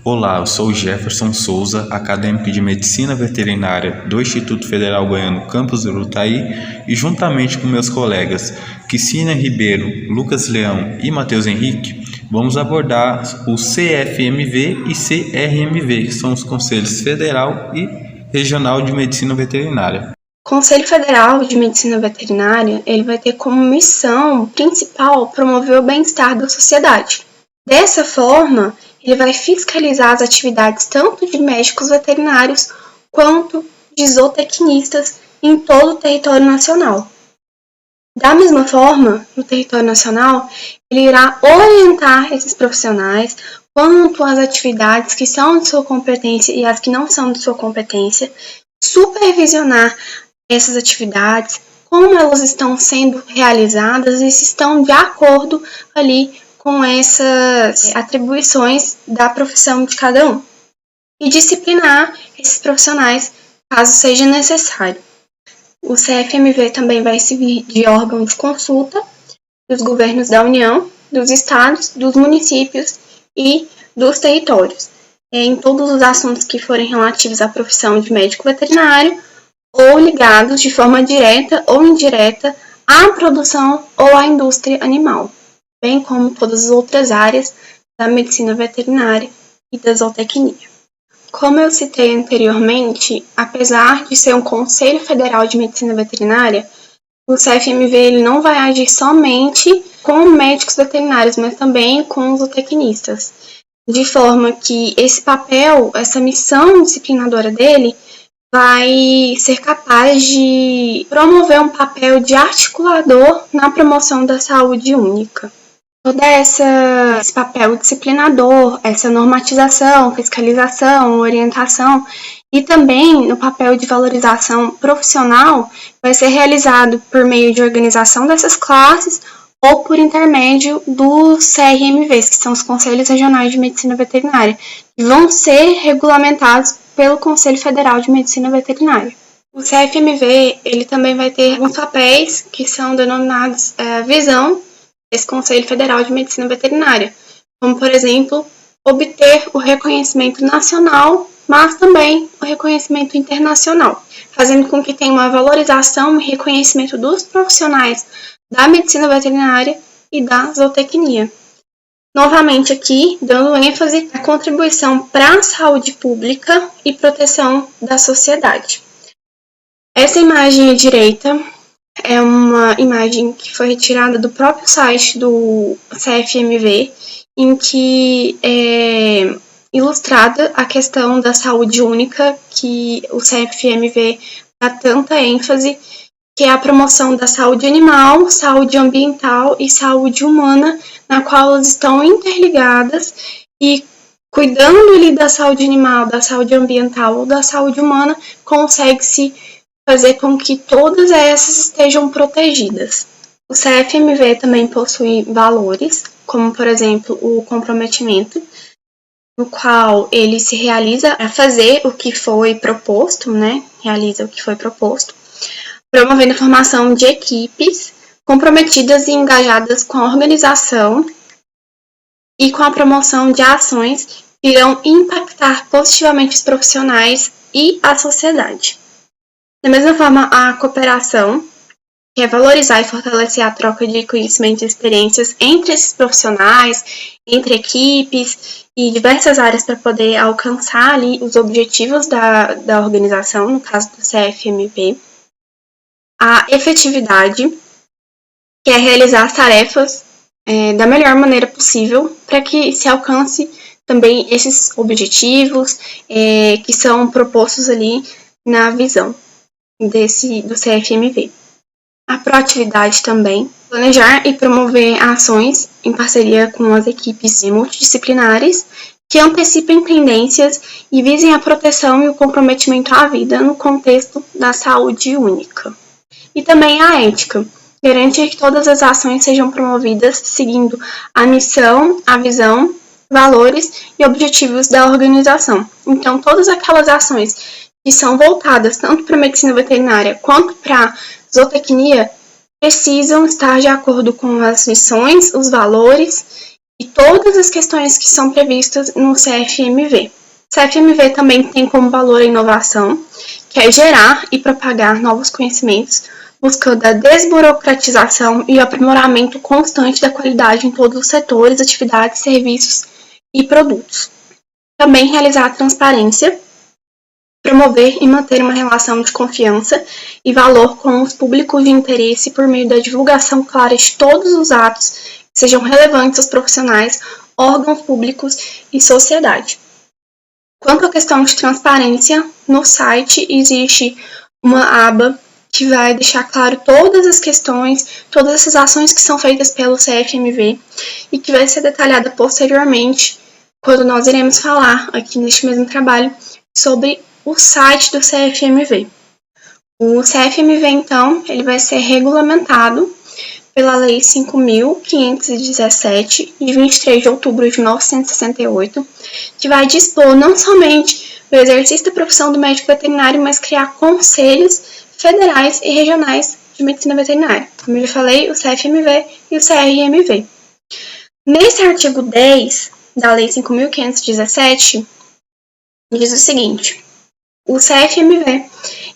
Olá, eu sou Jefferson Souza, acadêmico de Medicina Veterinária do Instituto Federal Goiano Campus Urutaí, e juntamente com meus colegas Kicínia Ribeiro, Lucas Leão e Matheus Henrique, vamos abordar o CFMV e CRMV, que são os Conselhos Federal e Regional de Medicina Veterinária. O Conselho Federal de Medicina Veterinária, ele vai ter como missão principal promover o bem-estar da sociedade. Dessa forma, ele vai fiscalizar as atividades tanto de médicos veterinários quanto de zootecnistas em todo o território nacional. Da mesma forma, no território nacional, ele irá orientar esses profissionais quanto às atividades que são de sua competência e as que não são de sua competência, supervisionar essas atividades, como elas estão sendo realizadas e se estão de acordo ali com essas atribuições da profissão de cada um. E disciplinar esses profissionais caso seja necessário. O CFMV também vai servir de órgão de consulta dos governos da União, dos estados, dos municípios e dos territórios, em todos os assuntos que forem relativos à profissão de médico veterinário ou ligados de forma direta ou indireta à produção ou à indústria animal, bem como todas as outras áreas da medicina veterinária e da zootecnia. Como eu citei anteriormente, apesar de ser um Conselho Federal de Medicina Veterinária, o CFMV ele não vai agir somente com médicos veterinários, mas também com os zootecnistas, de forma que esse papel, essa missão disciplinadora dele, vai ser capaz de promover um papel de articulador na promoção da saúde única. Todo esse papel disciplinador, essa normatização, fiscalização, orientação e também no papel de valorização profissional vai ser realizado por meio de organização dessas classes ou por intermédio dos CRMVs, que são os Conselhos Regionais de Medicina Veterinária, que vão ser regulamentados pelo Conselho Federal de Medicina Veterinária. O CFMV ele também vai ter alguns papéis que são denominados visão desse Conselho Federal de Medicina Veterinária, como, por exemplo, obter o reconhecimento nacional, mas também o reconhecimento internacional, fazendo com que tenha uma valorização e reconhecimento dos profissionais da medicina veterinária e da zootecnia. Novamente aqui, dando ênfase à contribuição para a saúde pública e proteção da sociedade. Essa imagem à direita é uma imagem que foi retirada do próprio site do CFMV, em que é ilustrada a questão da saúde única, que o CFMV dá tanta ênfase, que é a promoção da saúde animal, saúde ambiental e saúde humana, na qual elas estão interligadas e cuidando ali da saúde animal, da saúde ambiental ou da saúde humana, consegue-se fazer com que todas essas estejam protegidas. O CFMV também possui valores, como por exemplo o comprometimento, no qual ele se realiza a fazer o que foi proposto, realiza o que foi proposto, promovendo a formação de equipes comprometidas e engajadas com a organização e com a promoção de ações que irão impactar positivamente os profissionais e a sociedade. Da mesma forma, a cooperação, que é valorizar e fortalecer a troca de conhecimentos e experiências entre esses profissionais, entre equipes e diversas áreas para poder alcançar ali os objetivos da organização, no caso do CFMV. A efetividade, que é realizar as tarefas da melhor maneira possível para que se alcance também esses objetivos que são propostos ali na visão do CFMV. A proatividade também, planejar e promover ações em parceria com as equipes multidisciplinares que antecipem tendências e visem a proteção e o comprometimento à vida no contexto da saúde única. E também a ética, garantir que todas as ações sejam promovidas seguindo a missão, a visão, valores e objetivos da organização. Então, todas aquelas ações que são voltadas tanto para a medicina veterinária quanto para a zootecnia precisam estar de acordo com as missões, os valores e todas as questões que são previstas no CFMV. O CFMV também tem como valor a inovação, que é gerar e propagar novos conhecimentos, buscando a desburocratização e o aprimoramento constante da qualidade em todos os setores, atividades, serviços e produtos. Também realizar a transparência, promover e manter uma relação de confiança e valor com os públicos de interesse por meio da divulgação clara de todos os atos que sejam relevantes aos profissionais, órgãos públicos e sociedade. Quanto à questão de transparência, no site existe uma aba que vai deixar claro todas as questões, todas essas ações que são feitas pelo CFMV e que vai ser detalhada posteriormente quando nós iremos falar aqui neste mesmo trabalho sobre o site do CFMV. O CFMV, então, ele vai ser regulamentado pela Lei 5.517, de 23 de outubro de 1968, que vai dispor não somente do exercício da profissão do médico veterinário, mas criar conselhos federais e regionais de medicina veterinária. Como eu já falei, o CFMV e o CRMV. Nesse artigo 10 da Lei 5.517, diz o seguinte: o CFMV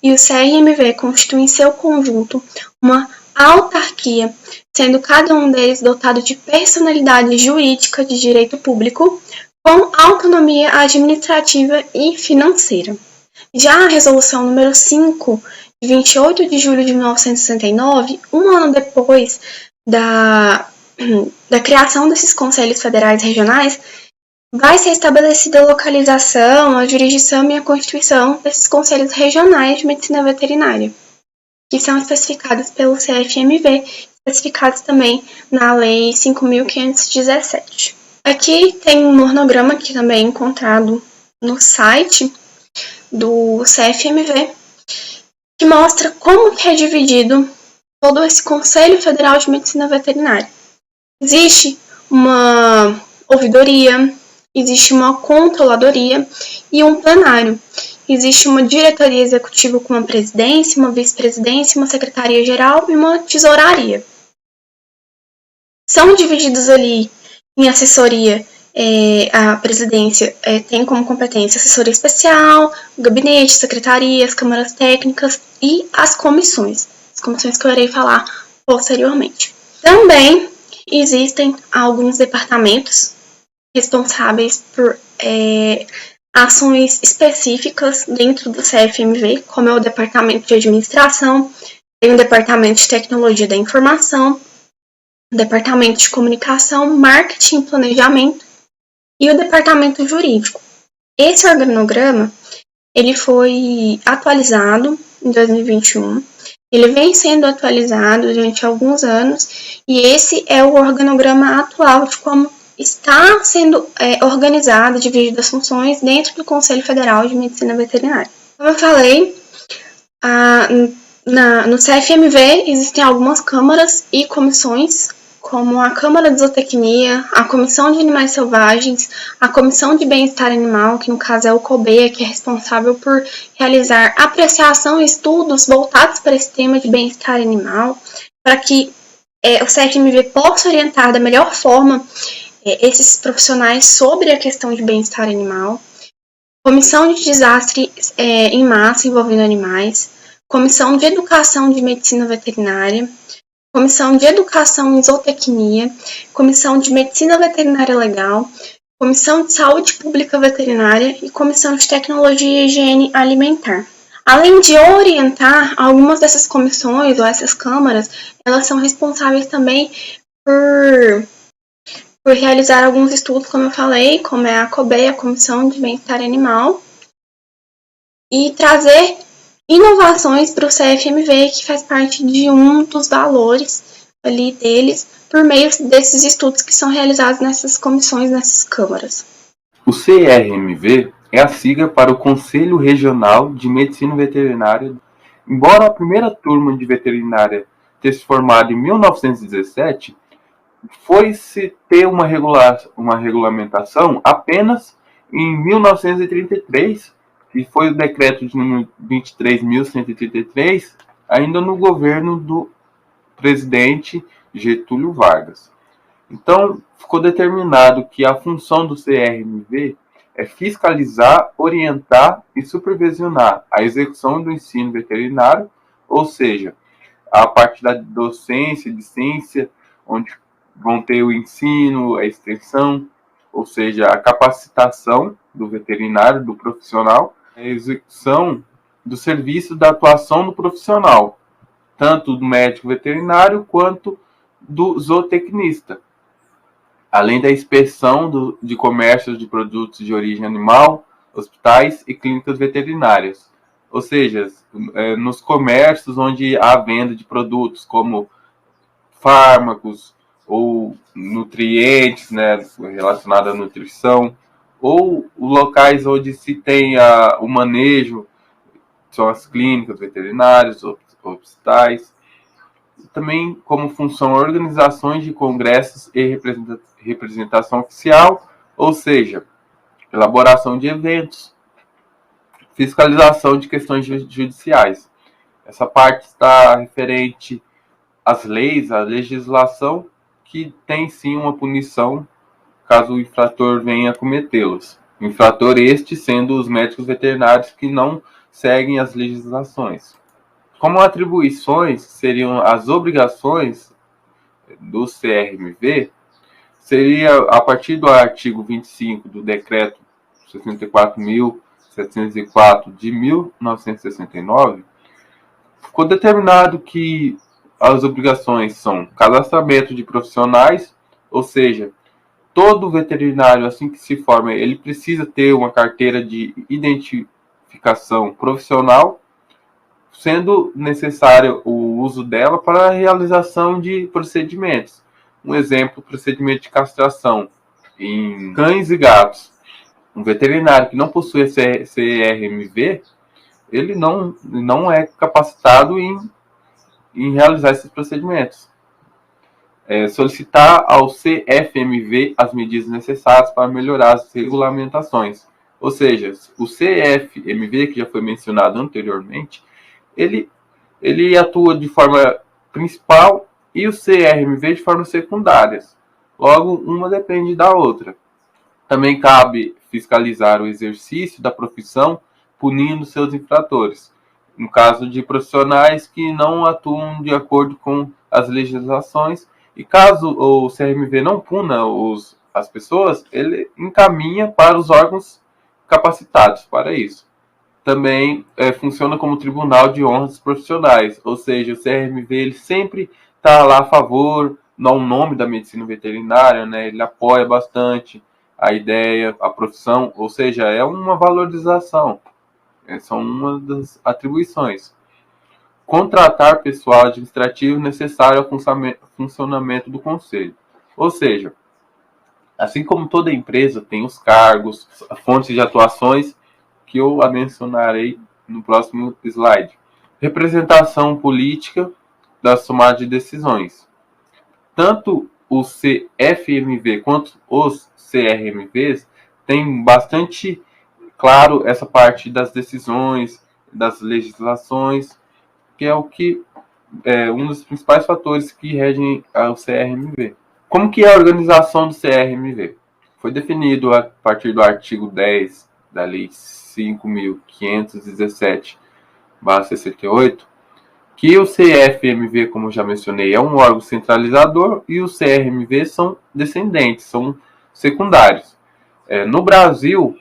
e o CRMV constituem em seu conjunto uma autarquia, sendo cada um deles dotado de personalidade jurídica de direito público, com autonomia administrativa e financeira. Já a Resolução número 5, de 28 de julho de 1969, um ano depois da criação desses conselhos federais e regionais, vai ser estabelecida a localização, a jurisdição e a constituição desses conselhos regionais de medicina veterinária, que são especificados pelo CFMV, especificados também na Lei 5.517. Aqui tem um organograma que também é encontrado no site do CFMV, que mostra como que é dividido todo esse Conselho Federal de Medicina Veterinária. Existe uma ouvidoria, existe uma controladoria e um plenário. Existe uma diretoria executiva com uma presidência, uma vice-presidência, uma secretaria-geral e uma tesouraria. São divididos ali em assessoria. A presidência tem como competência assessoria especial, gabinete, secretarias, câmaras técnicas e as comissões que eu irei falar posteriormente. Também existem alguns departamentos responsáveis por ações específicas dentro do CFMV, como é o Departamento de Administração, tem o Departamento de Tecnologia da Informação, o Departamento de Comunicação, Marketing e Planejamento e o Departamento Jurídico. Esse organograma ele foi atualizado em 2021, ele vem sendo atualizado durante alguns anos e esse é o organograma atual de como está sendo organizado, dividido as funções dentro do Conselho Federal de Medicina Veterinária. Como eu falei, no CFMV existem algumas câmaras e comissões, como a Câmara de Zootecnia, a Comissão de Animais Selvagens, a Comissão de Bem-Estar Animal, que no caso é o COBEA, que é responsável por realizar apreciação e estudos voltados para esse tema de bem-estar animal, para que o CFMV possa orientar da melhor forma esses profissionais sobre a questão de bem-estar animal, Comissão de Desastre em Massa envolvendo animais, Comissão de Educação de Medicina Veterinária, Comissão de Educação em Zootecnia, Comissão de Medicina Veterinária Legal, Comissão de Saúde Pública Veterinária e Comissão de Tecnologia e Higiene Alimentar. Além de orientar, algumas dessas comissões ou essas câmaras, elas são responsáveis também por realizar alguns estudos, como eu falei, como é a COBEA, a Comissão de Bem-Estar Animal, e trazer inovações para o CFMV, que faz parte de um dos valores ali deles, por meio desses estudos que são realizados nessas comissões, nessas câmaras. O CRMV é a sigla para o Conselho Regional de Medicina Veterinária. Embora a primeira turma de veterinária tenha se formado em 1917, foi-se ter uma regulamentação apenas em 1933, que foi o decreto de número 23.133, ainda no governo do presidente Getúlio Vargas. Então, ficou determinado que a função do CRMV é fiscalizar, orientar e supervisionar a execução do ensino veterinário, ou seja, a parte da docência, discência, onde vão ter o ensino, a extensão, ou seja, a capacitação do veterinário, do profissional, a execução do serviço da atuação do profissional, tanto do médico veterinário quanto do zootecnista, além da inspeção de comércios de produtos de origem animal, hospitais e clínicas veterinárias. Ou seja, nos comércios onde há venda de produtos como fármacos ou nutrientes, né, relacionados à nutrição, ou locais onde se tem o manejo, são as clínicas veterinárias, hospitais. Também como função organizações de congressos e representação oficial, ou seja, elaboração de eventos, fiscalização de questões judiciais. Essa parte está referente às leis, à legislação, que tem sim uma punição caso o infrator venha cometê-los. O infrator este sendo os médicos veterinários que não seguem as legislações. Como atribuições seriam as obrigações do CRMV, seria a partir do artigo 25 do Decreto 64.704 de 1969, ficou determinado que as obrigações são cadastramento de profissionais, ou seja, todo veterinário, assim que se forma, ele precisa ter uma carteira de identificação profissional, sendo necessário o uso dela para a realização de procedimentos. Um exemplo, procedimento de castração em cães e gatos. Um veterinário que não possui esse CRMV, ele não é capacitado em realizar esses procedimentos. Solicitar ao CFMV as medidas necessárias para melhorar as regulamentações. Ou seja, o CFMV, que já foi mencionado anteriormente, ele atua de forma principal e o CRMV de forma secundária. Logo, uma depende da outra. Também cabe fiscalizar o exercício da profissão, punindo seus infratores, no caso de profissionais que não atuam de acordo com as legislações. E caso o CRMV não puna as pessoas, ele encaminha para os órgãos capacitados para isso. Também funciona como tribunal de honra dos profissionais, ou seja, o CRMV ele sempre está lá a favor, no nome da medicina veterinária, né? Ele apoia bastante a ideia, a profissão, ou seja, é uma valorização, são uma das atribuições. Contratar pessoal administrativo necessário ao funcionamento do conselho, ou seja, assim como toda empresa tem os cargos, fontes de atuações, que eu mencionarei no próximo slide. Representação política da tomada de decisões. Tanto o CFMV quanto os CRMVs têm bastante claro essa parte das decisões, das legislações, que é um dos principais fatores que regem o CRMV. Como que é a organização do CRMV? Foi definido a partir do artigo 10 da Lei 5.517/68, que o CFMV, como já mencionei, é um órgão centralizador e os CRMV são descendentes, são secundários. No Brasil,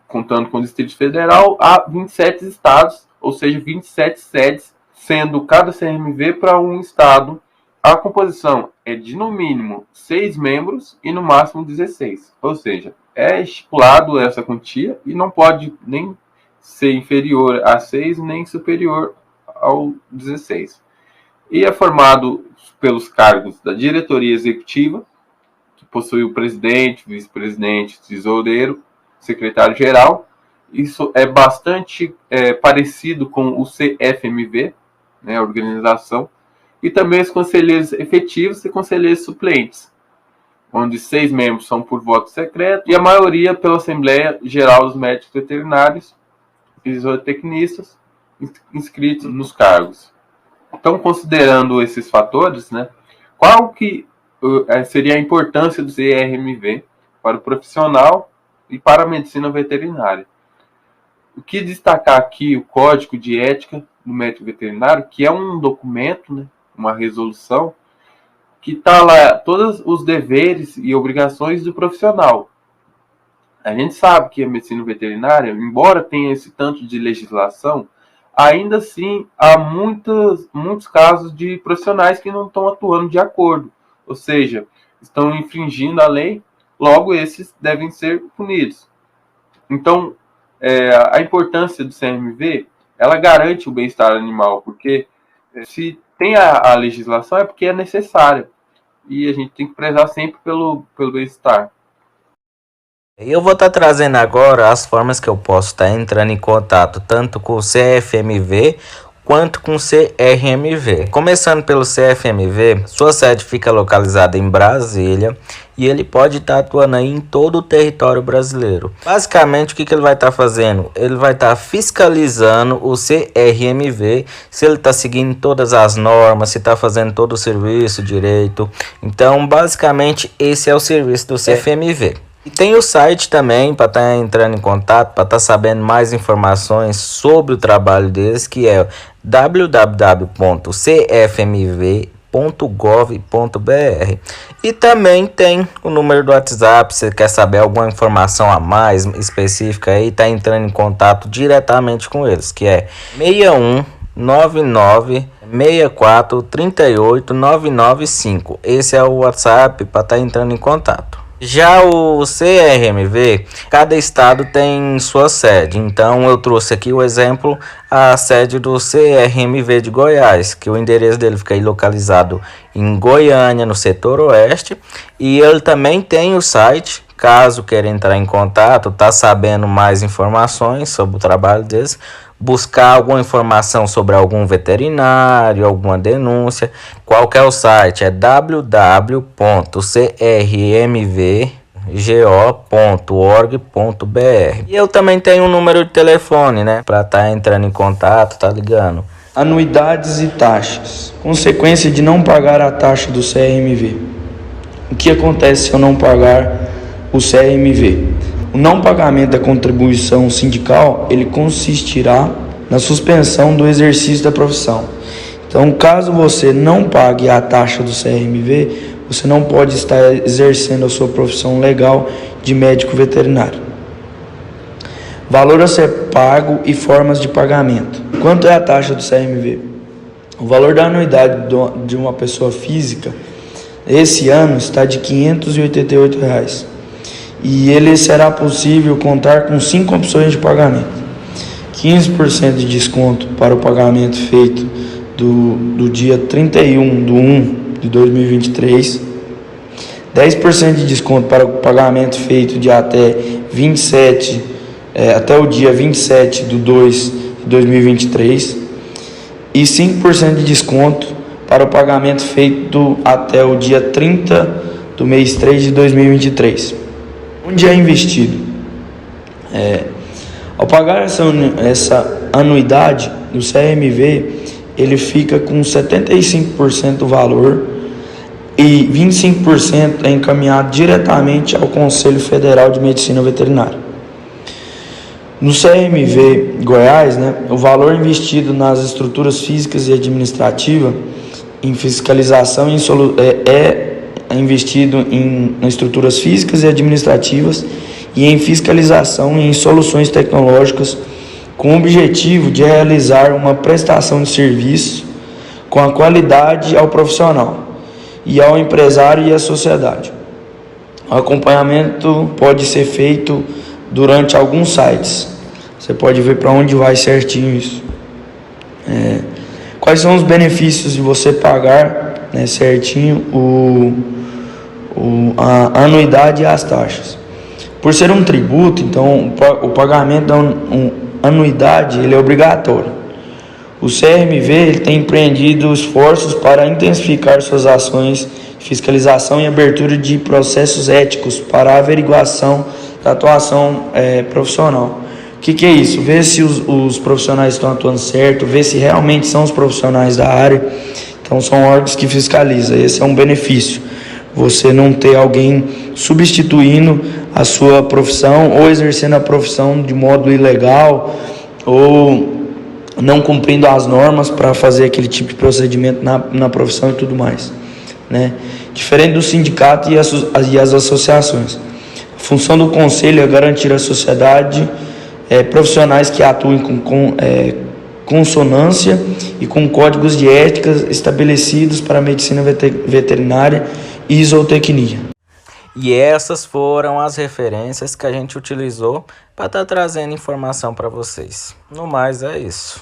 contando com o Distrito Federal, há 27 estados, ou seja, 27 sedes, sendo cada CRMV para um estado. A composição é de, no mínimo, 6 membros e, no máximo, 16. Ou seja, é estipulado essa quantia e não pode nem ser inferior a 6, nem superior ao 16. E é formado pelos cargos da diretoria executiva, que possui o presidente, vice-presidente, tesoureiro, secretário-geral. Isso é bastante parecido com o CFMV, né, a organização. E também os conselheiros efetivos e conselheiros suplentes, onde 6 membros são por voto secreto e a maioria pela Assembleia Geral dos Médicos Veterinários e zootecnistas inscritos nos cargos. Então, considerando esses fatores, né, qual que seria a importância do CRMV para o profissional e para a medicina veterinária. O que destacar aqui o Código de Ética do Médico Veterinário, que é um documento, né, uma resolução, que está lá todos os deveres e obrigações do profissional. A gente sabe que a medicina veterinária, embora tenha esse tanto de legislação, ainda assim há muitos casos de profissionais que não estão atuando de acordo, ou seja, estão infringindo a lei, logo esses devem ser punidos. Então, a importância do CRMV, ela garante o bem-estar animal, porque se tem a legislação é porque é necessária, e a gente tem que prezar sempre pelo bem-estar. Eu vou estar trazendo agora as formas que eu posso estar entrando em contato tanto com o CFMV quanto com o CRMV. Começando pelo CFMV, sua sede fica localizada em Brasília e ele pode estar atuando aí em todo o território brasileiro. Basicamente, o que ele vai estar fazendo? Ele vai estar fiscalizando o CRMV, se ele está seguindo todas as normas, se está fazendo todo o serviço direito. Então, basicamente, esse é o serviço do CFMV. E tem o site também para estar entrando em contato, para estar sabendo mais informações sobre o trabalho deles, que é www.cfmv.gov.br. E também tem o número do WhatsApp, se você quer saber alguma informação a mais específica aí, está entrando em contato diretamente com eles, que é 6199 64 38 995. Esse é o WhatsApp para estar entrando em contato. Já o CRMV, cada estado tem sua sede, então eu trouxe aqui o exemplo, a sede do CRMV de Goiás, que o endereço dele fica aí localizado em Goiânia, no setor oeste, e ele também tem o site, caso queira entrar em contato, tá sabendo mais informações sobre o trabalho deles, buscar alguma informação sobre algum veterinário, alguma denúncia, qual que é o site? É www.crmvgo.org.br. E eu também tenho um número de telefone, né, para estar entrando em contato, tá ligando. Anuidades e taxas. Consequência de não pagar a taxa do CRMV. O que acontece se eu não pagar o CRMV? O não pagamento da contribuição sindical, ele consistirá na suspensão do exercício da profissão. Então, caso você não pague a taxa do CRMV, você não pode estar exercendo a sua profissão legal de médico veterinário. Valor a ser pago e formas de pagamento. Quanto é a taxa do CRMV? O valor da anuidade de uma pessoa física, esse ano, está de R$ 588. E ele será possível contar com 5 opções de pagamento. 15% de desconto para o pagamento feito do dia 31/1/2023. 10% de desconto para o pagamento feito de até o dia 27/2/2023. E 5% de desconto para o pagamento feito até o dia 30 do mês 3 de 2023. Onde é investido? Ao pagar essa anuidade do CRMV, ele fica com 75% do valor e 25% é encaminhado diretamente ao Conselho Federal de Medicina Veterinária. No CRMV Goiás, o valor investido nas estruturas físicas e administrativas em fiscalização é investido em estruturas físicas e administrativas e em fiscalização e em soluções tecnológicas com o objetivo de realizar uma prestação de serviço com a qualidade ao profissional e ao empresário e à sociedade. O acompanhamento pode ser feito durante alguns sites. Você pode ver para onde vai certinho isso. Quais são os benefícios de você pagar certinho a anuidade e as taxas? Por ser um tributo, então o pagamento da anuidade ele é obrigatório. O CRMV ele tem empreendido esforços para intensificar suas ações de fiscalização e abertura de processos éticos para a averiguação da atuação profissional. O que é isso? Ver se os profissionais estão atuando certo, ver se realmente são os profissionais da área. Então são órgãos que fiscalizam, esse é um benefício. você não ter alguém substituindo a sua profissão ou exercendo a profissão de modo ilegal ou não cumprindo as normas para fazer aquele tipo de procedimento na profissão e tudo mais, né? Diferente do sindicato e as associações. A função do conselho é garantir à sociedade profissionais que atuem com consonância e com códigos de ética estabelecidos para a medicina veterinária e zootecnia. E essas foram as referências que a gente utilizou para estar trazendo informação para vocês. No mais, é isso.